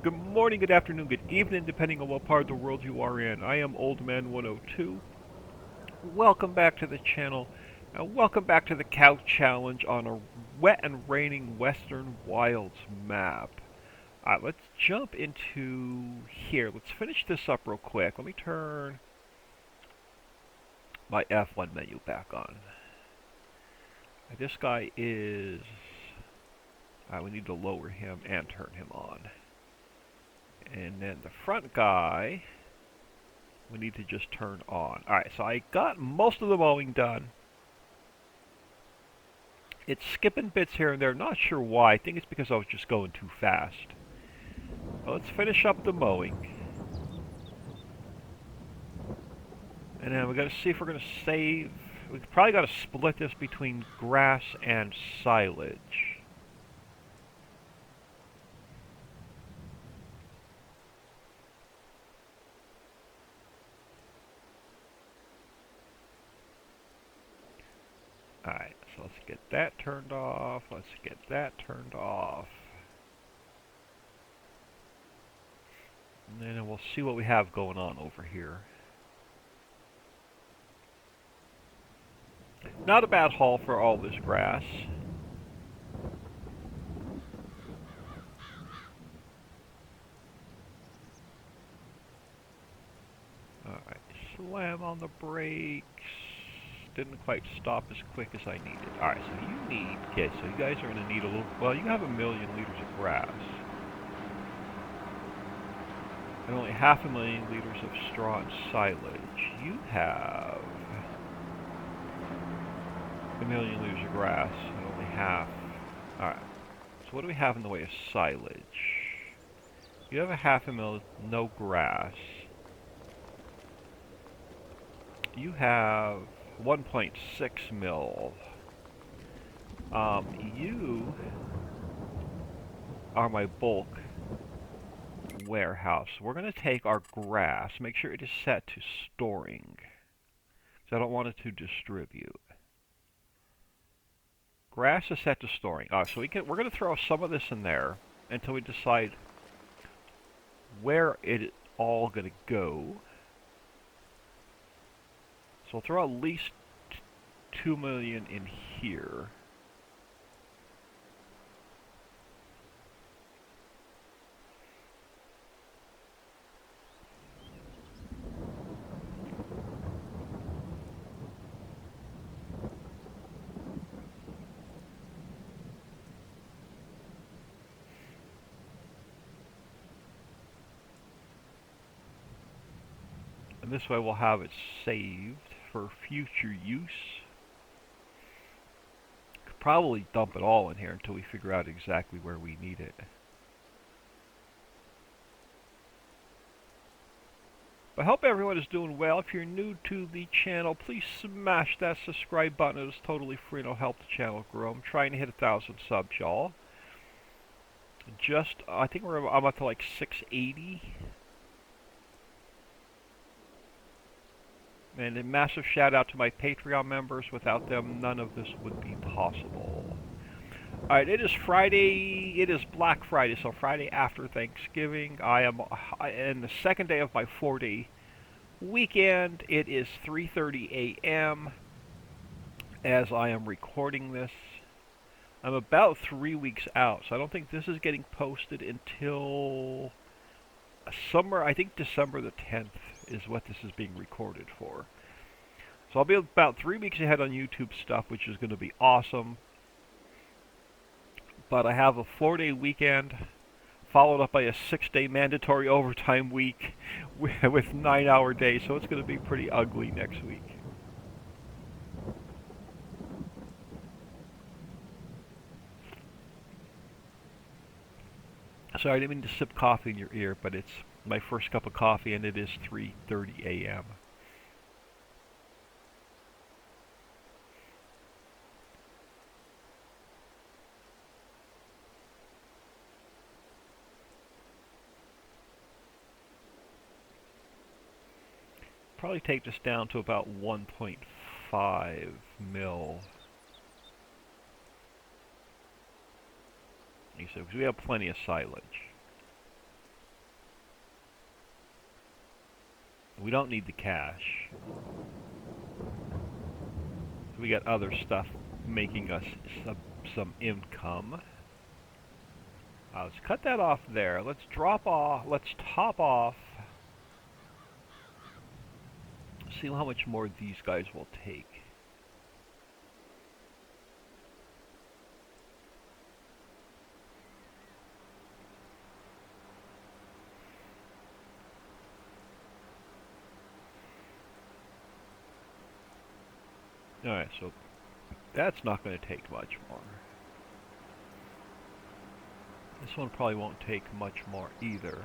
Good morning, good afternoon, good evening, depending on what part of the world you are in. I am Old Man 102. Welcome back to the channel. Welcome back to the Cow Challenge on a wet and raining Western Wilds map. Alright, let's jump into here. Let's finish this up real quick. Let me turn my F1 menu back on. This guy is... we need to lower him and turn him on. And then the front guy, we need to just turn on. Alright, so I got most of the mowing done. It's skipping bits here and there. Not sure why. I think it's because I was just going too fast. Well, let's finish up the mowing. And then we got to see if we're going to save. We probably got to split this between grass and silage. Alright, so let's get that turned off. Let's get that turned off. And then we'll see what we have going on over here. Not a bad haul for all this grass. Alright, slam on the brakes. Didn't quite stop as quick as I needed. Alright, so you need... Okay, so you guys are going to need a little... Well, you have 1,000,000 liters of grass. And only 500,000 liters of straw and silage. You have... 1,000,000 liters of grass and only half. Alright, so what do we have in the way of silage? You have a 500,000, no grass. You have 1.6 mil. You are my bulk warehouse. We're going to take our grass, make sure it is set to storing, because I don't want it to distribute. Grass is set to storing. So we're going to throw some of this in there until we decide where it is all going to go. So we'll throw at least 2 million in here. And this way we'll have it saved for future use. Could probably dump it all in here until we figure out exactly where we need it. But I hope everyone is doing well. If you're new to the channel, please smash that subscribe button. It is totally free and it'll help the channel grow. I'm trying to hit 1,000 subs, y'all. I think I'm up to like 680. And a massive shout out to my Patreon members. Without them, none of this would be possible. Alright, it is Friday. It is Black Friday, so Friday after Thanksgiving. I am in the second day of my 4-day weekend. It is 3:30 a.m. as I am recording this. I'm about 3 weeks out, so I don't think this is getting posted until somewhere, I think December the 10th is what this is being recorded for. So I'll be about 3 weeks ahead on YouTube stuff, which is going to be awesome. But I have a 4-day weekend, followed up by a 6-day mandatory overtime week with 9-hour days, so it's going to be pretty ugly next week. Sorry, I didn't mean to sip coffee in your ear, but it's my first cup of coffee, and it is 3:30 a.m. Probably take this down to about 1.5 mil. So, because we have plenty of silage. We don't need the cash. We got other stuff making us some income. Let's cut that off there. Let's top off. See how much more these guys will take. Alright, so that's not going to take much more. This one probably won't take much more either.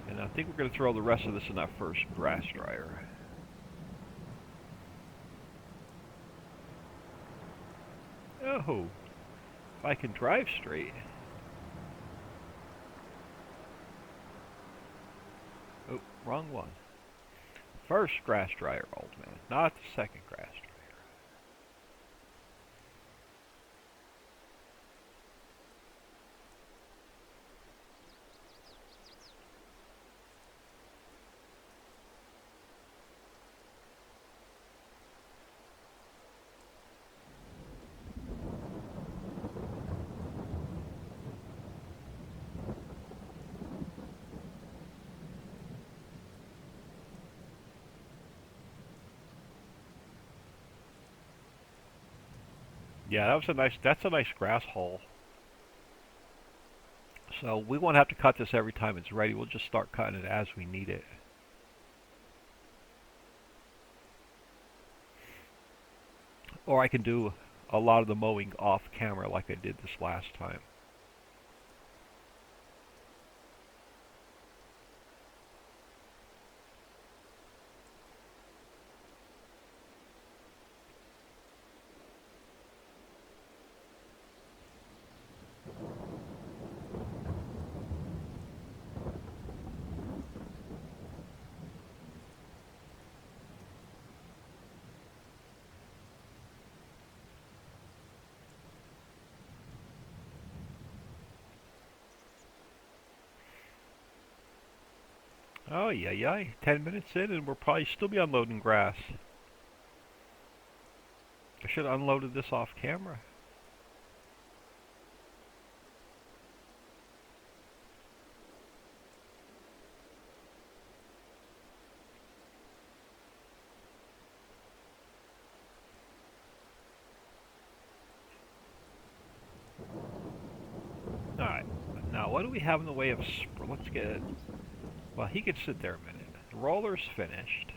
And I think we're going to throw the rest of this in that first grass dryer. Oh, if I can drive straight. Oh, wrong one. First grass dryer, old man, not the second grass dryer. Yeah, that's a nice grass hole. So we won't have to cut this every time it's ready. We'll just start cutting it as we need it. Or I can do a lot of the mowing off camera like I did this last time. Oh, yeah. 10 minutes in and we'll probably still be unloading grass. I should have unloaded this off camera. Alright, now what do we have in the way of... Let's get it. Well, he could sit there a minute. The roller's finished.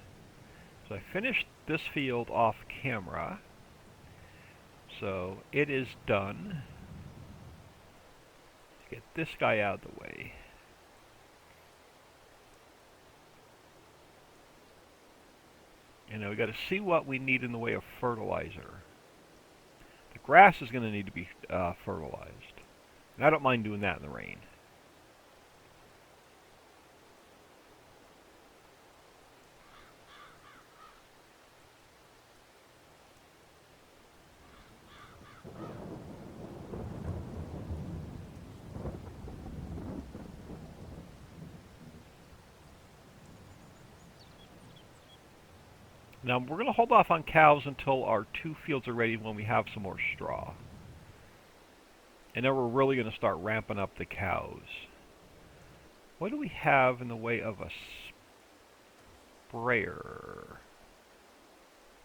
So I finished this field off camera. So it is done. Let's get this guy out of the way. And now we got to see what we need in the way of fertilizer. The grass is going to need to be fertilized. And I don't mind doing that in the rain. Now we're going to hold off on cows until our 2 fields are ready when we have some more straw. And then we're really going to start ramping up the cows. What do we have in the way of a sprayer?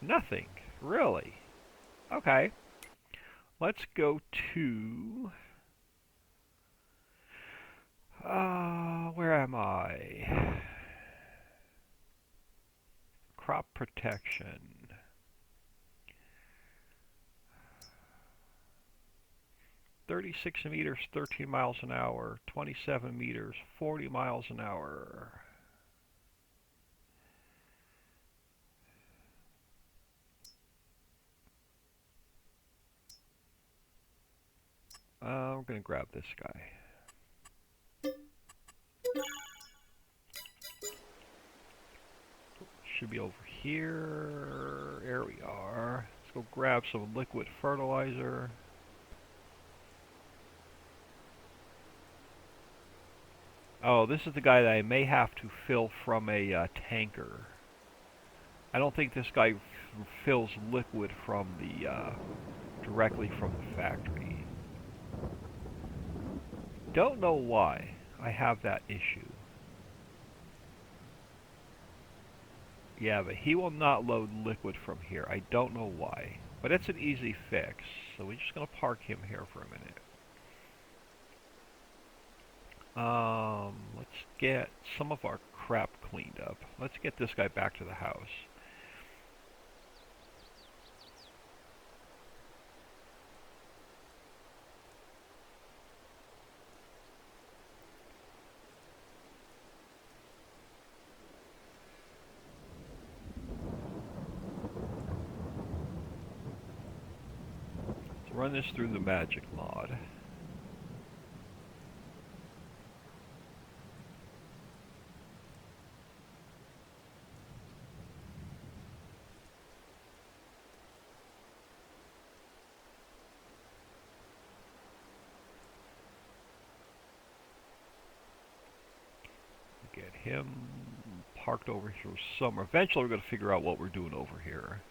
Nothing, really. Okay. Let's go to... where am I? Crop protection. 36 meters, 13 miles an hour. 27 meters, 40 miles an hour. I'm going to grab this guy. Should be over here. There we are. Let's go grab some liquid fertilizer. Oh, this is the guy that I may have to fill from a tanker. I don't think this guy fills liquid from the directly from the factory. Don't know why I have that issue. Yeah, but he will not load liquid from here. I don't know why. But it's an easy fix. So we're just going to park him here for a minute. Let's get some of our crap cleaned up. Let's get this guy back to the house. Let's run this through the magic mod. Get him parked over here somewhere. Eventually we're going to figure out what we're doing over here.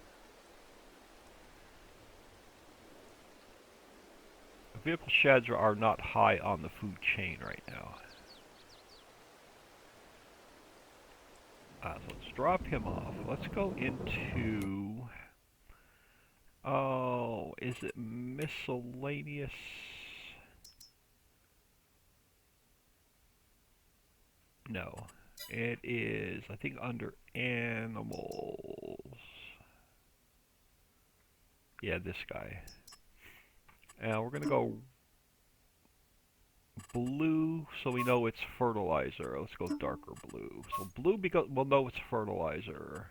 Vehicle sheds are not high on the food chain right now. So let's drop him off. Let's go into... Oh, is it miscellaneous? No. It is, I think, under animals. Yeah, this guy. And we're going to go blue so we know it's fertilizer. Let's go darker blue. So blue because we'll know it's fertilizer.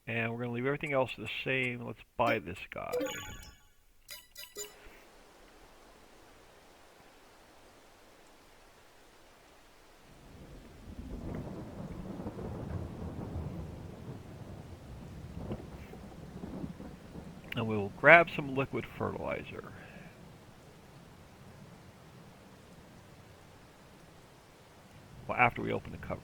And we're going to leave everything else the same. Let's buy this guy. And we'll grab some liquid fertilizer. Well, after we open the cover.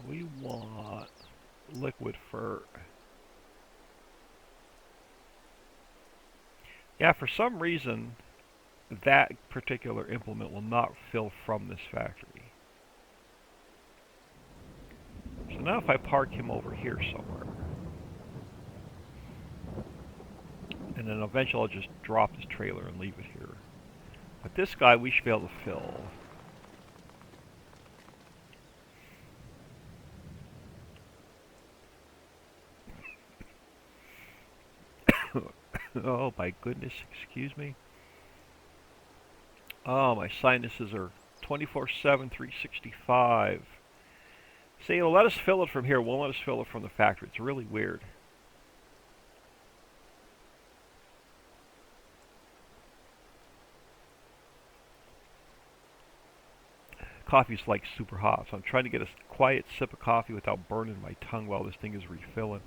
We want liquid fert. Yeah, for some reason, that particular implement will not fill from this factory. So now if I park him over here somewhere, and then eventually I'll just drop this trailer and leave it here. But this guy we should be able to fill. Oh my goodness, excuse me. Oh, my sinuses are 24/7, 365. See, it'll let us fill it from here. It won't let us fill it from the factory. It's really weird. Coffee's like super hot, so I'm trying to get a quiet sip of coffee without burning my tongue while this thing is refilling.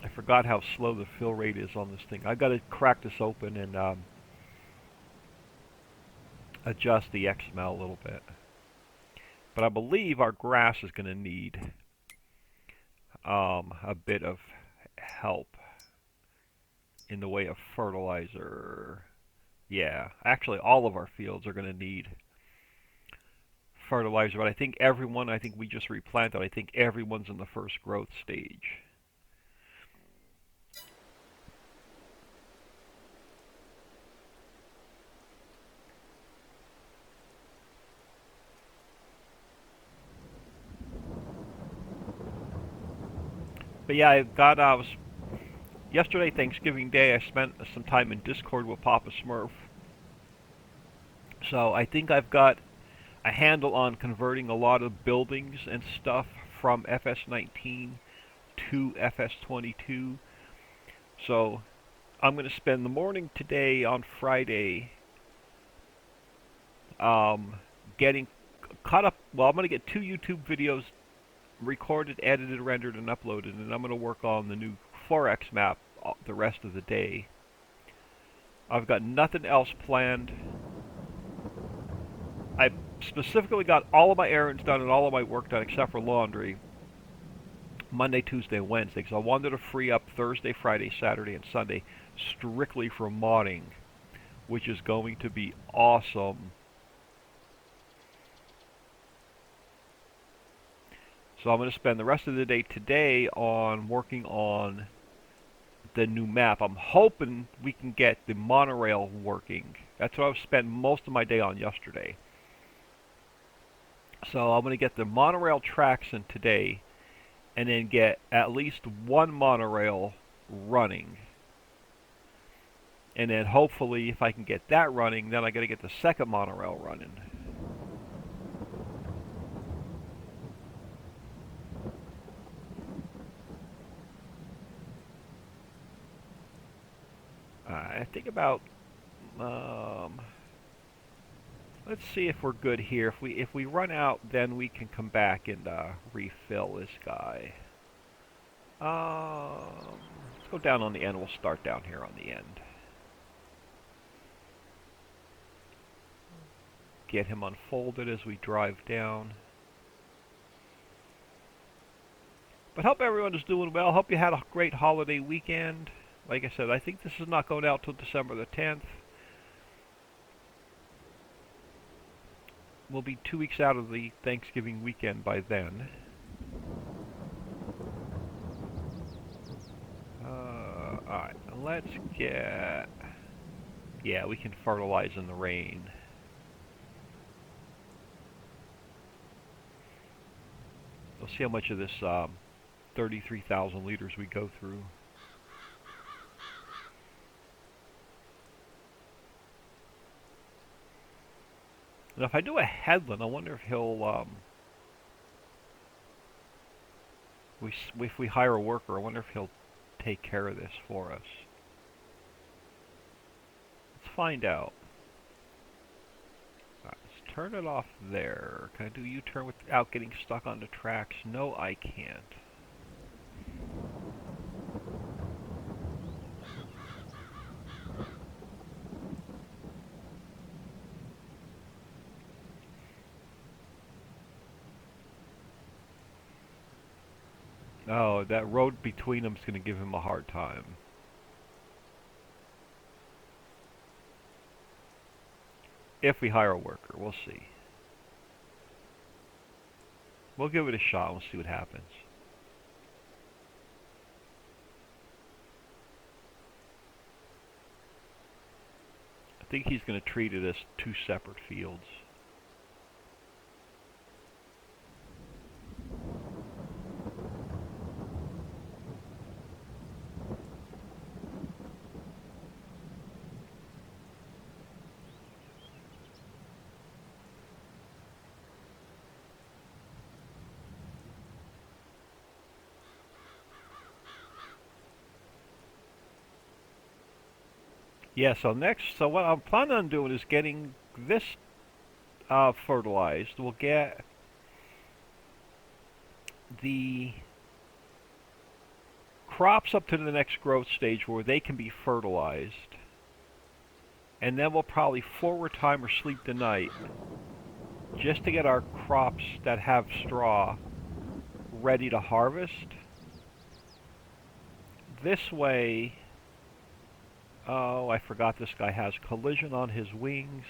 I forgot how slow the fill rate is on this thing. I've got to crack this open and adjust the XML a little bit. But I believe our grass is going to need a bit of help in the way of fertilizer. Yeah, actually all of our fields are going to need fertilizer, but I think we just replanted, I think everyone's in the first growth stage. But yeah, yesterday, Thanksgiving Day, I spent some time in Discord with Papa Smurf. So I think I've got a handle on converting a lot of buildings and stuff from FS19 to FS22. So I'm going to spend the morning today on Friday getting caught up. Well, I'm going to get 2 YouTube videos recorded, edited, rendered, and uploaded, and I'm going to work on the new Forex map the rest of the day. I've got nothing else planned. I specifically got all of my errands done and all of my work done except for laundry Monday, Tuesday, and Wednesday, because I wanted to free up Thursday, Friday, Saturday, and Sunday strictly for modding, which is going to be awesome. So I'm going to spend the rest of the day today on working on the new map. I'm hoping we can get the monorail working. That's what I've spent most of my day on yesterday. So I'm going to get the monorail tracks in today, and then get at least one monorail running. And then hopefully, if I can get that running, then I got to get the second monorail running. I think about. Let's see if we're good here. If we run out, then we can come back and refill this guy. Let's go down on the end. We'll start down here on the end. Get him unfolded as we drive down. But hope everyone is doing well. Hope you had a great holiday weekend. Like I said, I think this is not going out till December the 10th. We'll be 2 weeks out of the Thanksgiving weekend by then. Alright, let's get... Yeah, we can fertilize in the rain. We'll see how much of this 33,000 liters we go through. And if I do a headland, I wonder if he'll, if we hire a worker, I wonder if he'll take care of this for us. Let's find out. Alright, let's turn it off there. Can I do U-turn without getting stuck on the tracks? No, I can't. Oh, that road between them is going to give him a hard time. If we hire a worker, we'll see. We'll give it a shot. We'll see what happens. I think he's going to treat it as 2 separate fields. Yeah, so what I'm planning on doing is getting this fertilized. We'll get the crops up to the next growth stage where they can be fertilized. And then we'll probably forward time or sleep the night just to get our crops that have straw ready to harvest. This way... Oh, I forgot this guy has collision on his wings.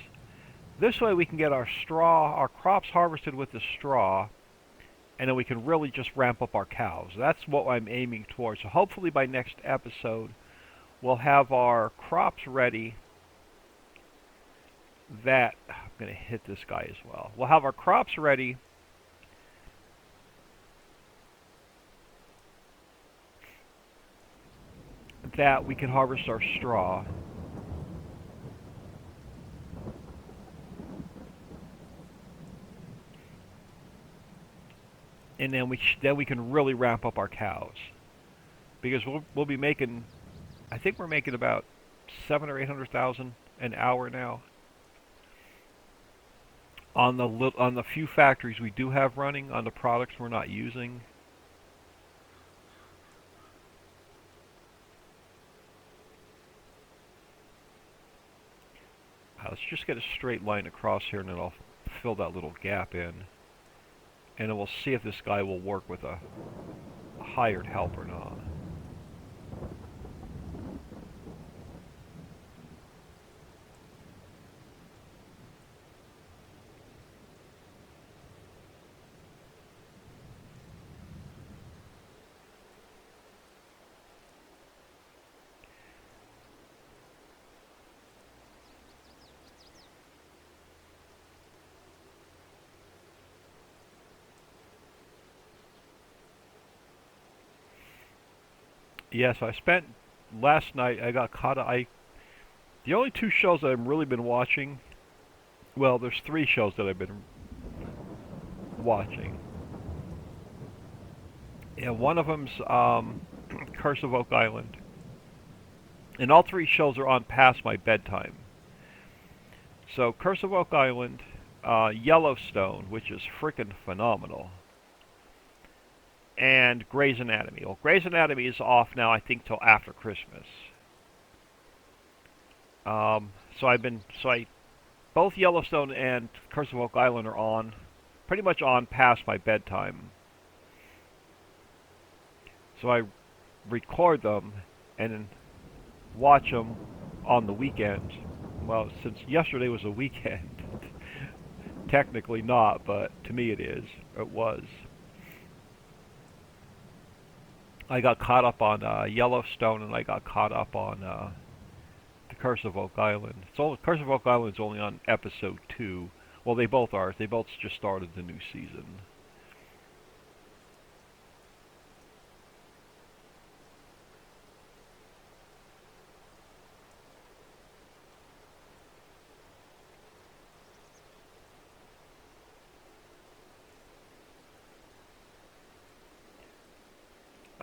This way we can get our crops harvested with the straw, and then we can really just ramp up our cows. That's what I'm aiming towards. So hopefully by next episode, we'll have our crops ready. I'm going to hit this guy as well. We'll have our crops ready. That we can harvest our straw. And then we can really ramp up our cows, because we'll be making, I think we're making about 700,000 or 800,000 an hour now. on the few factories we do have running, on the products we're not using. Let's just get a straight line across here, and then I'll fill that little gap in. And then we'll see if this guy will work with a hired help or not. Yes, I spent last night. I got caught. The only two shows that I've really been watching. Well, there's three shows that I've been watching. Yeah, one of them's Curse of Oak Island, and all three shows are on past my bedtime. So Curse of Oak Island, Yellowstone, which is freaking phenomenal, and Grey's Anatomy. Well, Grey's Anatomy is off now, I think, till after Christmas. Both Yellowstone and Curse of Oak Island are on, pretty much on past my bedtime. So I record them and then watch them on the weekend. Well, since yesterday was a weekend, technically not, but to me it is. It was. I got caught up on Yellowstone, and I got caught up on the Curse of Oak Island. Curse of Oak Island is only on episode 2. Well, they both are. They both just started the new season.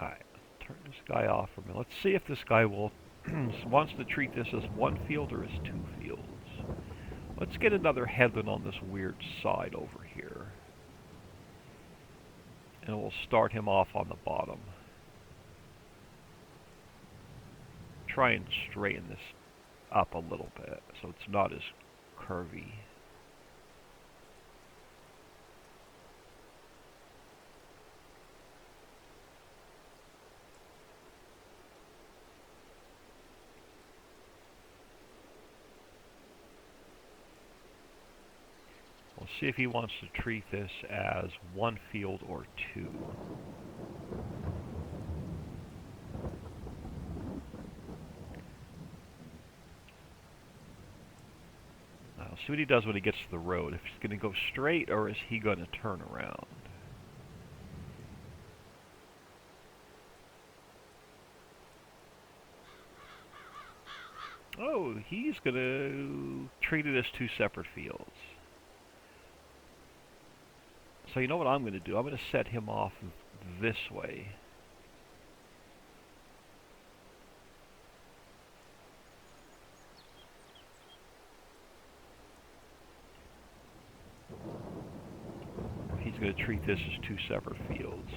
Alright, turn this guy off for a minute. Let's see if this guy wants to treat this as one field or as two fields. Let's get another headland on this weird side over here. And we'll start him off on the bottom. Try and straighten this up a little bit so it's not as curvy. We'll see if he wants to treat this as one field or two. I'll see what he does when he gets to the road. If he's going to go straight, or is he going to turn around? Oh, he's going to treat it as two separate fields. So you know what I'm going to do? I'm going to set him off this way. He's going to treat this as two separate fields.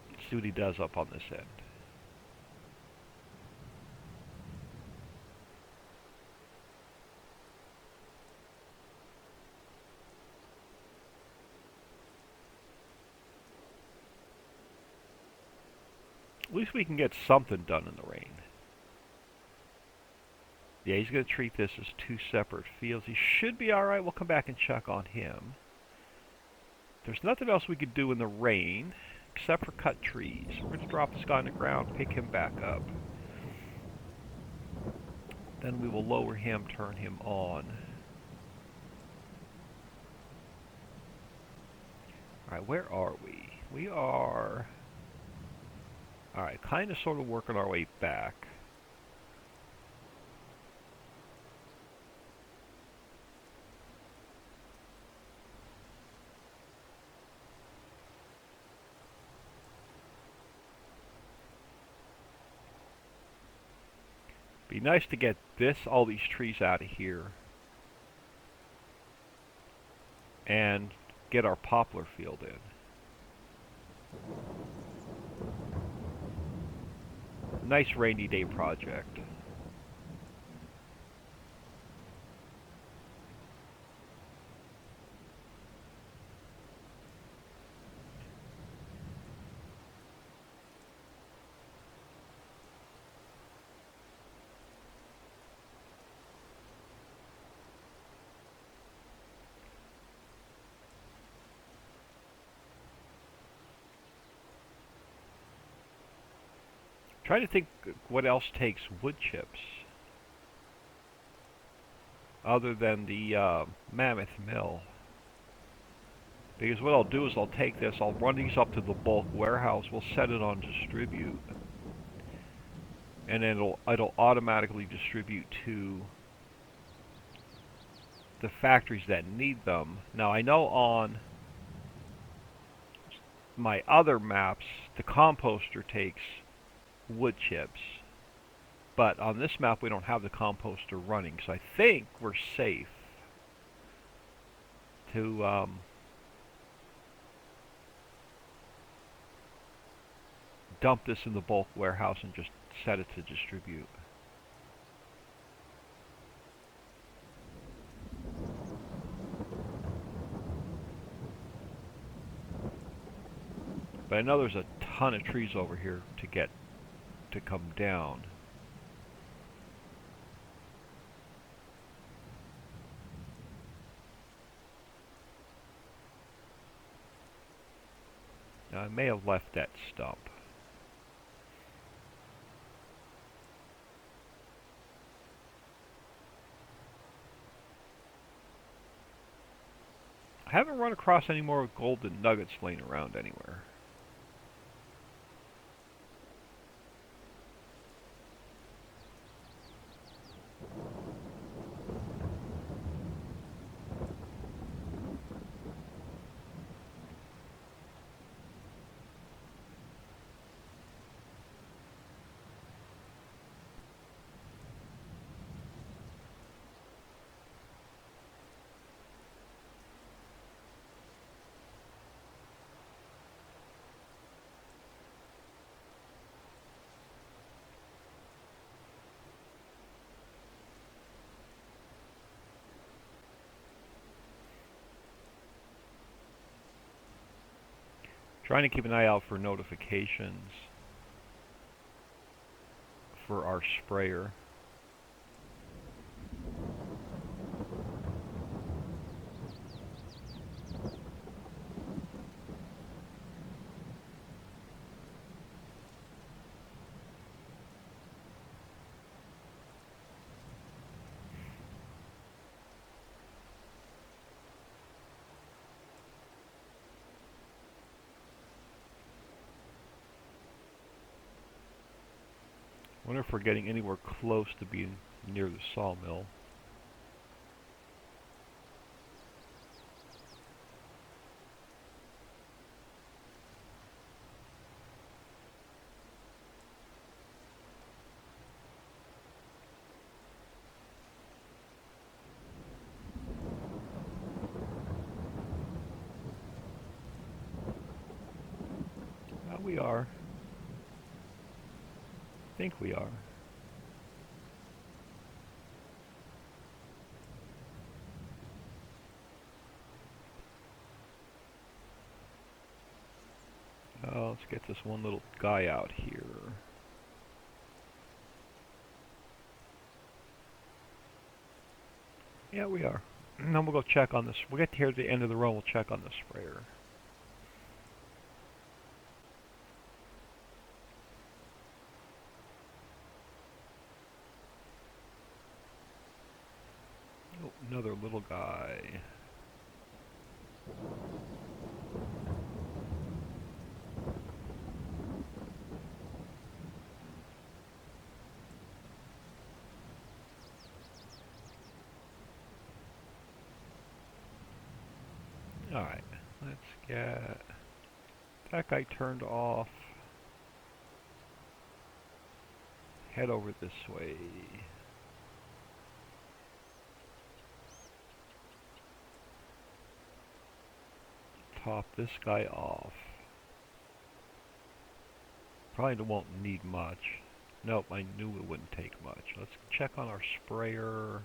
Let's see what he does up on this end. At least we can get something done in the rain. Yeah, he's going to treat this as two separate fields. He should be alright. We'll come back and check on him. There's nothing else we could do in the rain except for cut trees. We're going to drop this guy on the ground, pick him back up. Then we will lower him, turn him on. Alright, where are we? We are... Alright, kind of sort of working our way back. Be nice to get all these trees out of here and get our poplar field in. Nice rainy day project. Trying to think what else takes wood chips other than the Mammoth Mill. Because what I'll do is I'll take this, I'll run these up to the bulk warehouse, we'll set it on distribute, and then it'll automatically distribute to the factories that need them. Now I know on my other maps the composter takes wood chips, but on this map we don't have the composter running, so I think we're safe to dump this in the bulk warehouse and just set it to distribute. But I know there's a ton of trees over here to come down. Now I may have left that stump. I haven't run across any more golden nuggets laying around anywhere. Trying to keep an eye out for notifications for our sprayer. I wonder if we're getting anywhere close to being near the sawmill. We are. I think we are. Oh, let's get this one little guy out here. Yeah, we are. And then we'll go check on this. We'll get here at the end of the row, we'll check on the sprayer. Oh, another little guy. Alright, let's get that guy turned off. head over this way. Top this guy off. Probably won't need much. Nope, I knew it wouldn't take much. Let's check on our sprayer.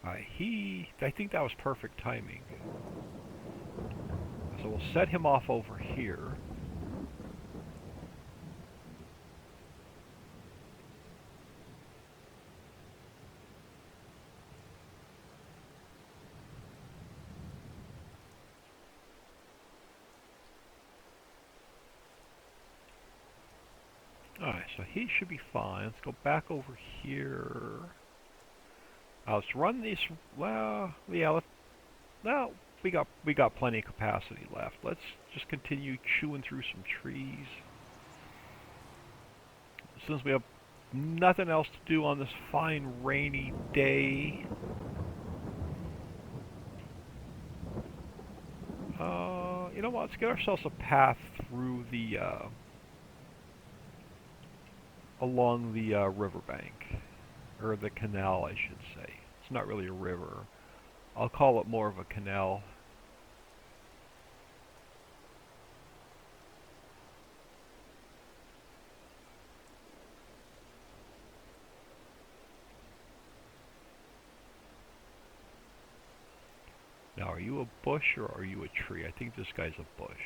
I think that was perfect timing. So we'll set him off over here. Alright, so he should be fine. Let's go back over here. Let's run these. Well, yeah. We got plenty of capacity left. Let's just continue chewing through some trees. Since we have nothing else to do on this fine rainy day. You know what? Let's get ourselves a path through the along the riverbank, or the canal, I should say. It's not really a river. I'll call it more of a canal. Now, are you a bush or are you a tree? I think this guy's a bush.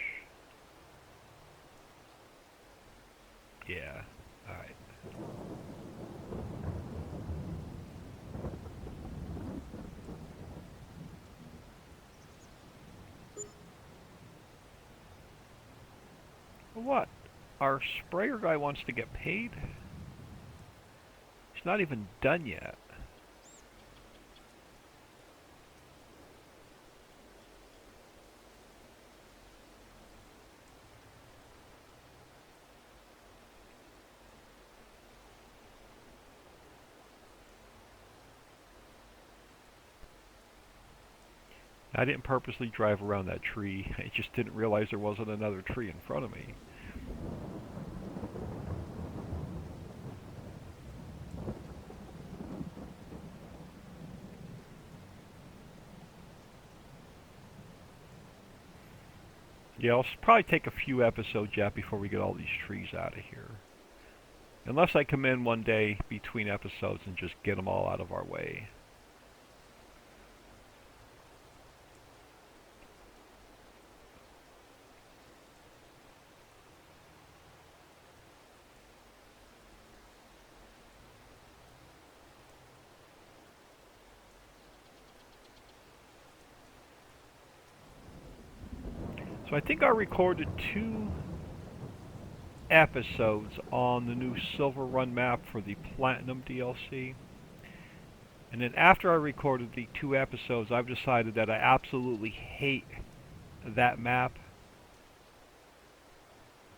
Yeah. Alright. What? Our sprayer guy wants to get paid? He's not even done yet. I didn't purposely drive around that tree. I just didn't realize there wasn't another tree in front of me. Yeah, I'll probably take a few episodes yet before we get all these trees out of here. Unless I come in one day between episodes and just get them all out of our way. So I think I recorded 2 episodes on the new Silver Run map for the Platinum DLC. And then after I recorded the 2 episodes, I've decided that I absolutely hate that map.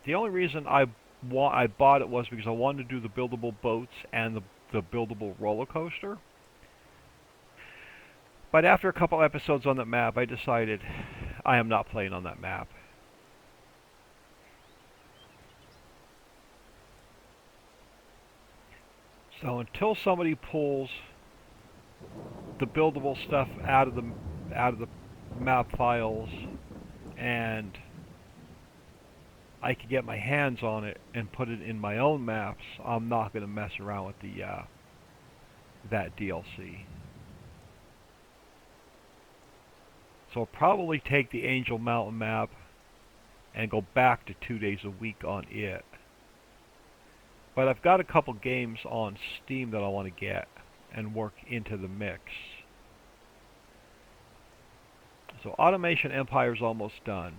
The only reason I bought it was because I wanted to do the buildable boats and the buildable roller coaster. But after a couple episodes on that map, I decided I am not playing on that map. So until somebody pulls the buildable stuff out of the map files and I can get my hands on it and put it in my own maps, I'm not going to mess around with the that DLC. So I'll probably take the Angel Mountain map and go back to 2 days a week on it. But I've got a couple games on Steam that I want to get and work into the mix. So Automation Empire's almost done.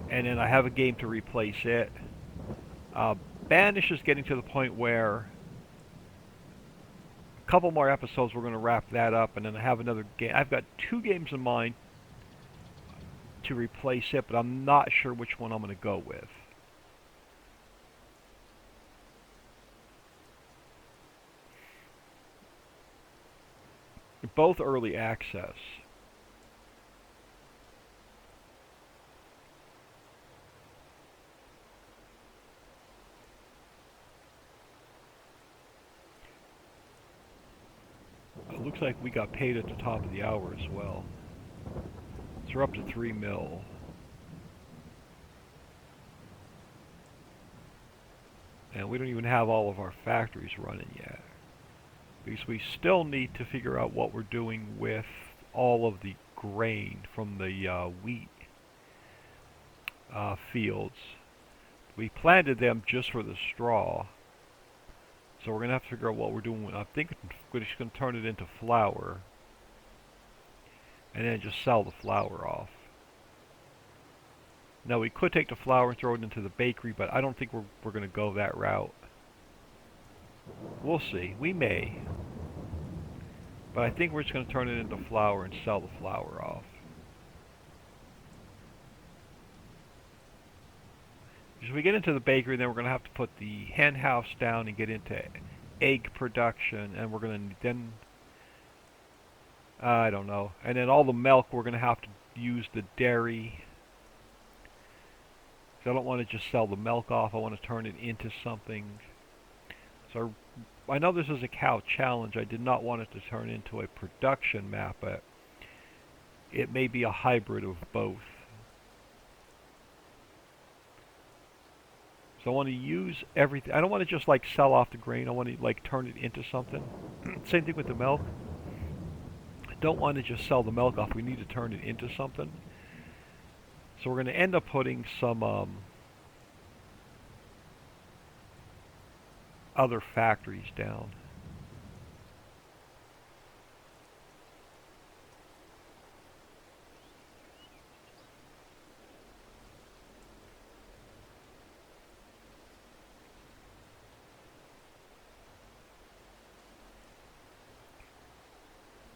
And then I have a game to replace it. Banish is getting to the point where a couple more episodes we're going to wrap that up, and then I have another game. I've got 2 games in mind to replace it, but I'm not sure which one I'm going to go with. They're both early access. It looks like we got paid at the top of the hour as well. So we're up to 3 mil. And we don't even have all of our factories running yet. Because we still need to figure out what we're doing with all of the grain from the wheat fields. We planted them just for the straw. So we're going to have to figure out what we're doing. I think we're just going to turn it into flour. And then just sell the flour off. Now we could take the flour and throw it into the bakery, but I don't think we're going to go that route. We'll see. We may. But I think we're just going to turn it into flour and sell the flour off. As we get into the bakery, then we're going to have to put the hen house down and get into egg production, and we're going to then, I don't know, and then all the milk we're going to have to use the dairy. So I don't want to just sell the milk off, I want to turn it into something. So I know this is a cow challenge, I did not want it to turn into a production map, but it may be a hybrid of both. So I want to use everything. I don't want to just like sell off the grain. I want to like turn it into something. Same thing with the milk. I don't want to just sell the milk off. We need to turn it into something. So we're going to end up putting some other factories down.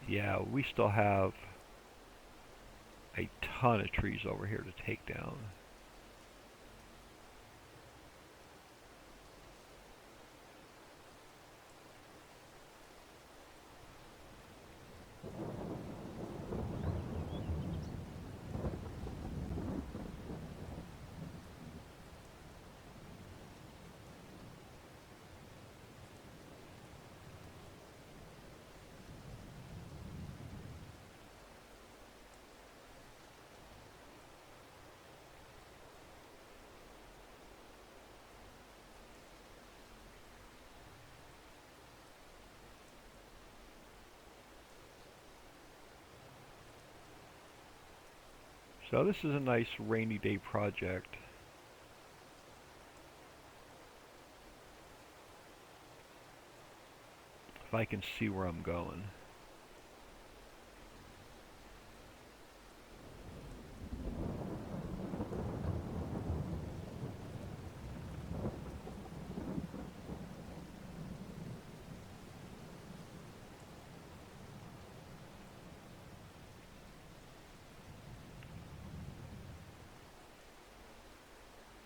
Yeah, we still have a ton of trees over here to take down. So this is a nice rainy day project. If I can see where I'm going.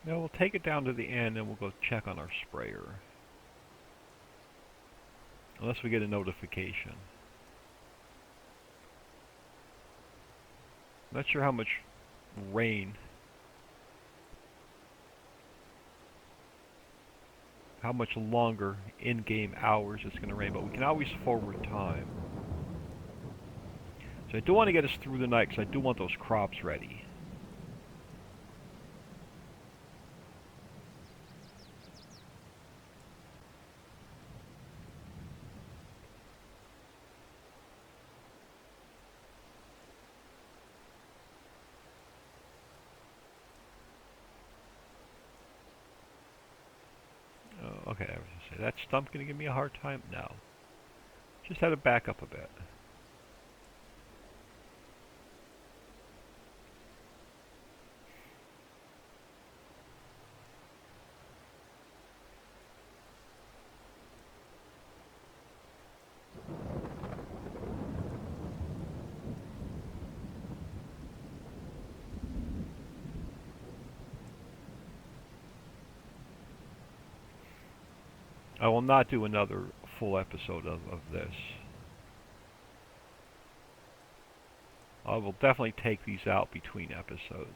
Now we'll take it down to the end and we'll go check on our sprayer. Unless we get a notification. Not sure how much rain, how much longer in-game hours it's going to rain, but we can always forward time. So I do want to get us through the night because I do want those crops ready. Okay, I was going to say, that stump going to give me a hard time? No. Just had to back up a bit. I will not do another full episode of this. I will definitely take these out between episodes.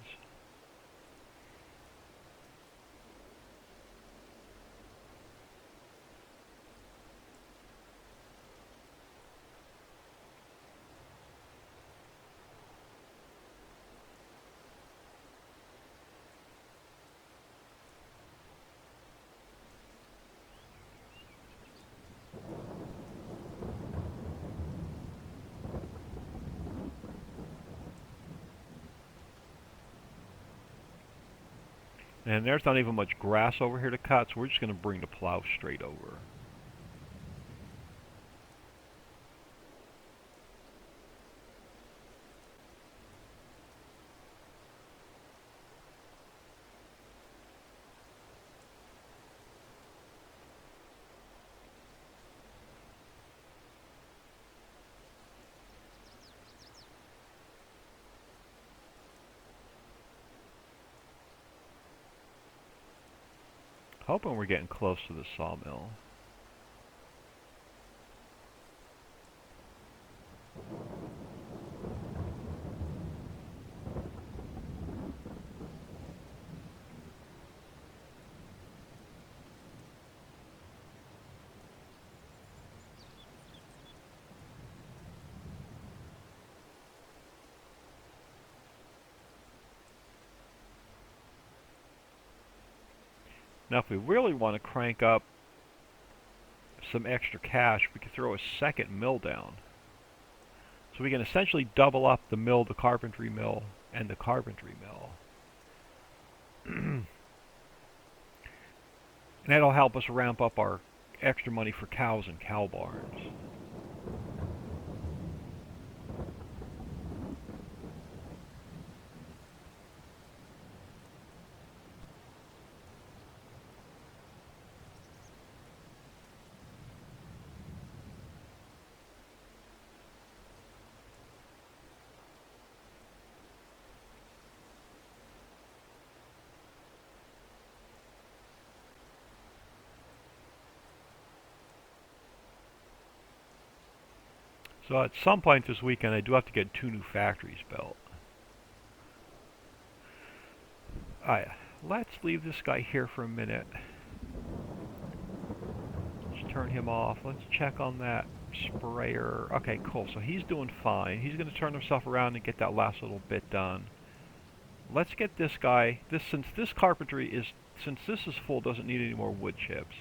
And there's not even much grass over here to cut, so we're just going to bring the plow straight over. Hoping we're getting close to the sawmill. Now if we really want to crank up some extra cash, we could throw a second mill down. So we can essentially double up the mill, the carpentry mill, and the carpentry mill. And that'll help us ramp up our extra money for cows and cow barns. So at some point this weekend, I do have to get 2 new factories built. Let's leave this guy here for a minute. Let's turn him off. Let's check on that sprayer. Okay, cool. So he's doing fine. He's going to turn himself around and get that last little bit done. Let's get this guy. Since this is full, doesn't need any more wood chips.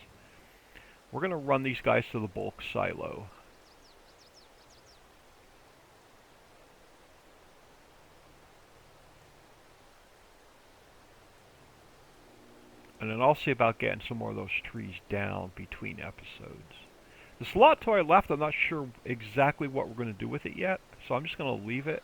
We're going to run these guys to the bulk silo. And then I'll see about getting some more of those trees down between episodes. The slot toy I left, I'm not sure exactly what we're going to do with it yet, so I'm just going to leave it.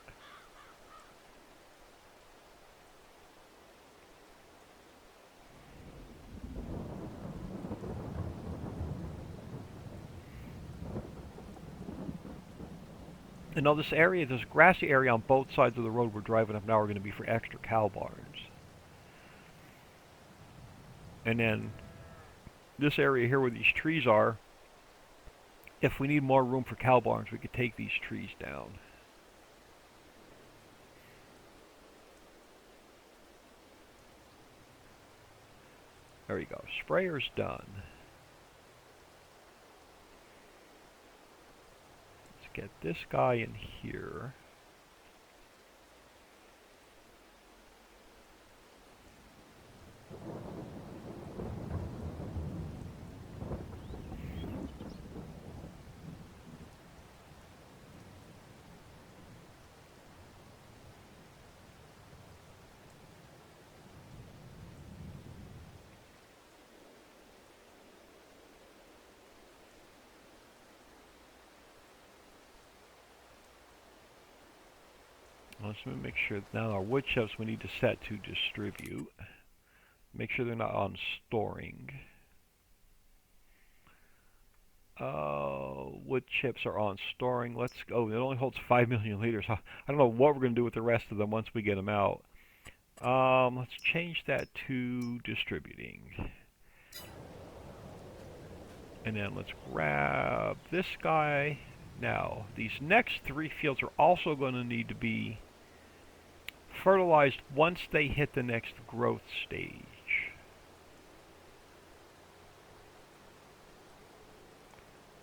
And now this area, this grassy area on both sides of the road we're driving up now are going to be for extra cow barns. And then this area here where these trees are, if we need more room for cow barns, we could take these trees down. There you go. Sprayer's done. Let's get this guy in here. Let's make sure now our wood chips we need to set to distribute. Make sure they're not on storing. Wood chips are on storing. Let's go. It only holds 5 million liters. I don't know what we're going to do with the rest of them once we get them out. Let's change that to distributing. And then let's grab this guy. Now, these next 3 fields are also going to need to be fertilized once they hit the next growth stage.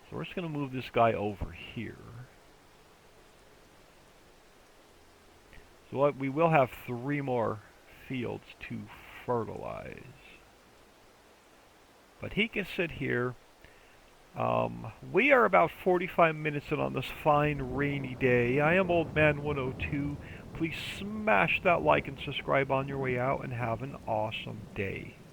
So we're just going to move this guy over here. So we will have 3 more fields to fertilize. But he can sit here. We are about 45 minutes in on this fine rainy day. I am Old Man 102, please smash that like and subscribe on your way out, and have an awesome day.